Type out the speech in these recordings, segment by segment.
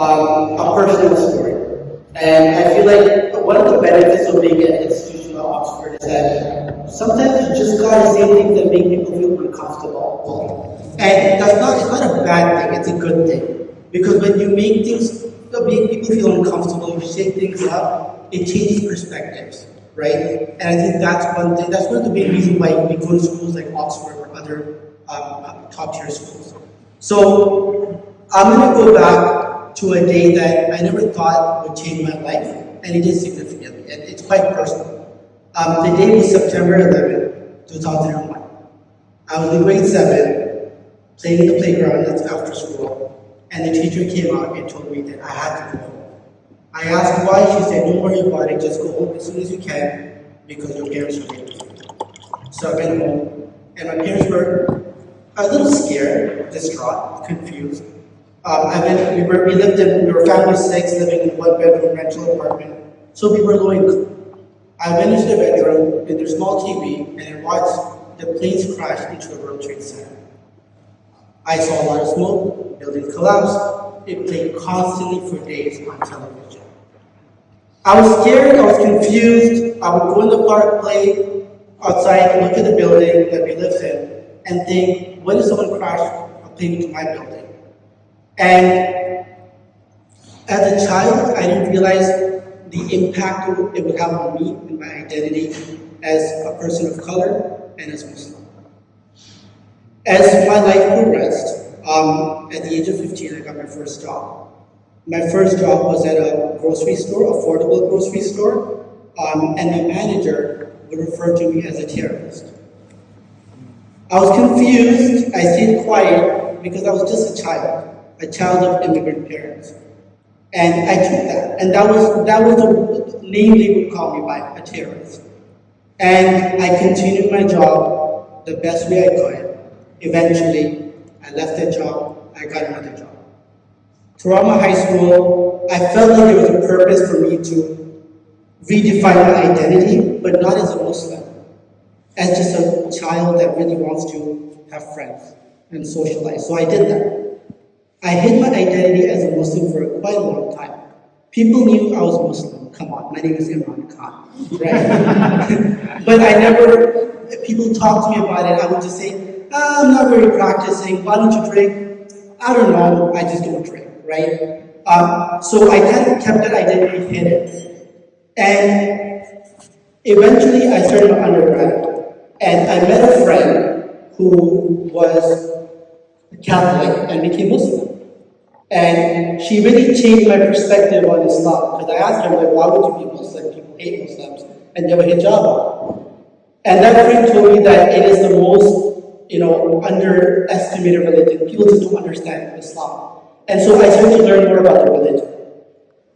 a personal story. And I feel like one of the benefits of being an institution at Oxford is that sometimes you just gotta say things that make people feel uncomfortable. And it's not a bad thing, it's a good thing. Because when you make people feel uncomfortable, you shake things up, it changes perspectives, right? And I think that's one of the main reasons why we go to schools like Oxford or other top tier schools. So I'm gonna go back to a day that I never thought would change my life, and it did significantly, and it's quite personal. The day was September 11th, 2001. I was in grade 7, playing in the playground after school, and the teacher came out and told me that I had to go home. I asked why, she said, don't worry about it, just go home as soon as you can, because your parents are waiting for you. So I went home, and my parents were a little scared, distraught, confused. We were family of 6 living in a 1-bedroom rental apartment, so we were low income. I went into the bedroom with their small TV and I watched the planes crash into a World Trade Center. I saw a lot of smoke, buildings collapse. It played constantly for days on television. I was scared, I was confused. I would go in the park, play outside, look at the building that we lived in, and think, when if someone crashed a plane into my building? And as a child, I didn't realize the impact it would have on me and my identity as a person of color and as Muslim. As my life progressed, at the age of 15, I got my first job. My first job was at a grocery store, affordable grocery store, and my manager would refer to me as a terrorist. I was confused, I stayed quiet because I was just a child of immigrant parents. And I took that, and that was the name they would call me by, a terrorist. And I continued my job the best way I could. Eventually, I left that job, I got another job. Throughout my high school, I felt like there was a purpose for me to redefine my identity, but not as a Muslim, as just a child that really wants to have friends and socialize. So I did that. I hid my identity as a Muslim for quite a long time. People knew I was Muslim. Come on, my name is Imran Khan, right? But people talk to me about it, I would just say, I'm not very practicing, why don't you drink? I don't know, I just don't drink, right? So I kind of kept that identity hidden. And eventually I started my undergrad, and I met a friend who was Catholic and became Muslim. And she really changed my perspective on Islam, because I asked her, like, why would you be Muslim? People hate Muslims, and they have a hijab on. And that friend told me that it is the most, underestimated religion. People just don't understand Islam. And so I started to learn more about the religion.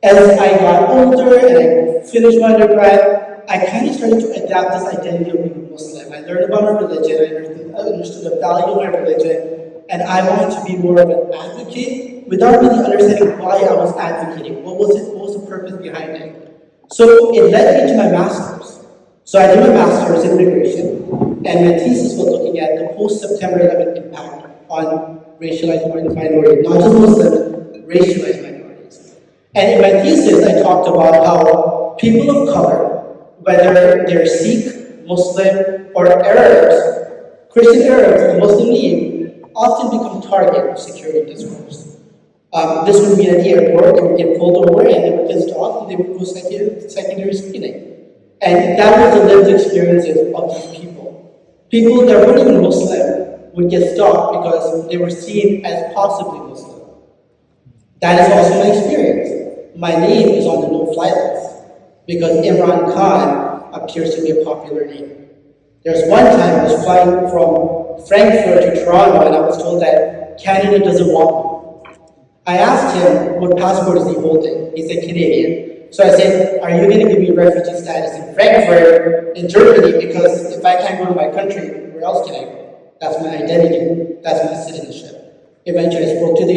As I got older and I finished my undergrad, I kind of started to adapt this identity of being Muslim. I learned about my religion, I understood the value of my religion, and I wanted to be more of an advocate without really understanding why I was advocating. What was the purpose behind it? So it led me to my master's. So I did my master's in immigration, and my thesis was looking at the post-September 11th impact on racialized minorities, not just Muslims, racialized minorities. And in my thesis, I talked about how people of color, whether they're Sikh, Muslim, or Arabs, Christian Arabs, the Muslim League, often become target of security discourse. This would be at the airport, they would get pulled over and they would get stopped and they would go secondary screening. And that was the lived experiences of these people. People that weren't even Muslim would get stopped because they were seen as possibly Muslim. That is also my experience. My name is on the no-fly list because Imran Khan appears to be a popular name. There's one time I was flying from Frankfurt to Toronto and I was told that Canada doesn't want me. I asked him, what passport is he holding? He said Canadian. So I said, are you going to give me refugee status in Frankfurt, in Germany? Because if I can't go to my country, where else can I go? That's my identity. That's my citizenship. Eventually I spoke to the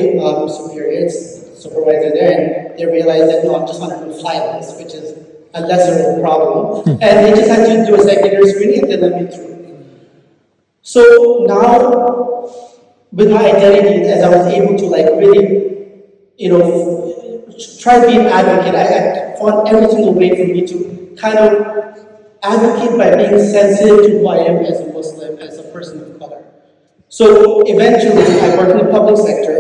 supervisor there, and they realized that no, I'm just on a no-fly list, which is a lesser of a problem. And they just had to do a secondary screening and they let me through. So now, with my identity, as I was able to really, try to be an advocate. I found every single way for me to kind of advocate by being sensitive to who I am as a Muslim, as a person of color. So eventually, I worked in the public sector.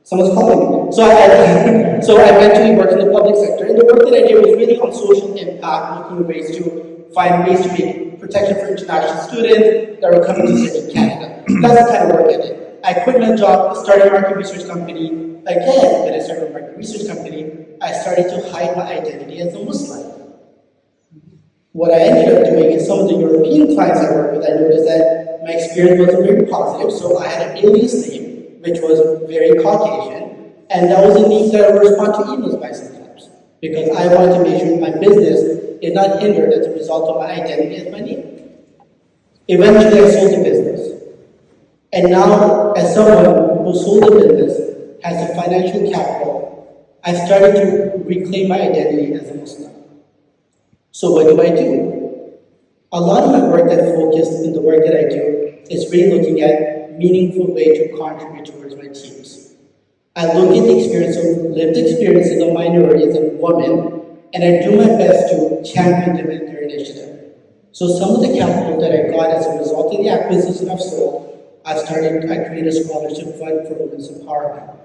Someone's calling me. So I eventually worked in the public sector, and the work that I did was really on social impact, looking ways to find ways to make protection for international students that were coming to study in Canada. That's the kind of work I did. I quit my job, started a market research company. Again, when I started a market research company, I started to hide my identity as a Muslim. What I ended up doing is some of the European clients I worked with, I noticed that my experience wasn't very positive, so I had an alias name, which was very Caucasian, and that was a need that I would respond to emails by sometimes, because I wanted to make sure my business is not hindered as a result of my identity as my name. Eventually, I sold the business. And now, as someone who sold the business, has the financial capital, I started to reclaim my identity as a Muslim. So what do? A lot of my work that focused in the work that I do is really looking at meaningful way to contribute towards my teams. I look at the experience of lived experiences of minorities and women, and I do my best to champion them in their initiative. So some of the capital that I got as a result of the acquisition of Soul, I created a scholarship fund for women's empowerment.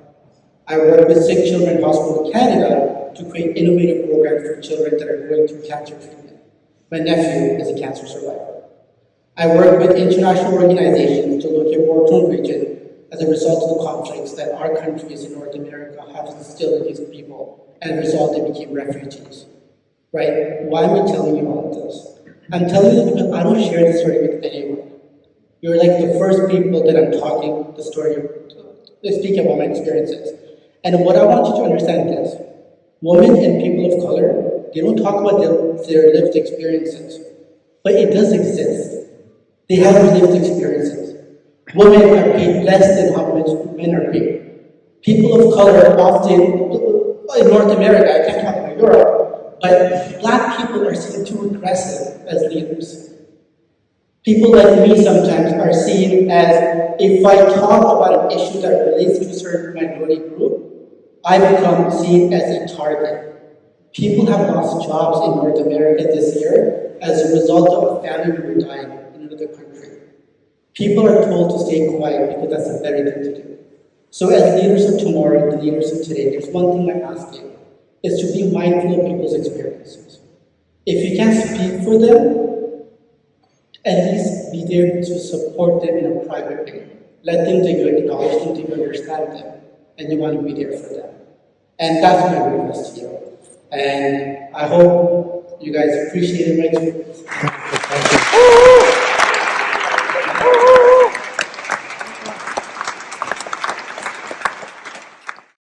I work with Sick Children Hospital in Canada to create innovative programs for children that are going through cancer treatment. My nephew is a cancer survivor. I work with international organizations to look at war-torn region as a result of the conflicts that our countries in North America have instilled in these people, and as a result they became refugees. Right? Why am I telling you all of this? I'm telling you because I don't share this story with anyone. You're like the first people that I'm talking the story, speaking about my experiences. And what I want you to understand is, women and people of color, they don't talk about their lived experiences, but it does exist. They have lived experiences. Women are paid less than how much men are paid. People of color often, in North America, I can't talk about Europe, but black people are seen too aggressive as leaders. People like me sometimes are seen as, if I talk about an issue that relates to a certain minority group, I become seen as a target. People have lost jobs in North America this year as a result of a family member dying in another country. People are told to stay quiet because that's a better thing to do. So as leaders of tomorrow, the leaders of today, there's one thing I'm asking, is to be mindful of people's experiences. If you can't speak for them, at least be there to support them in a private way. Let them think you acknowledge them, think you understand them, and you want to be there for them. And that's my request to you. And I hope you guys appreciate it. Thank you.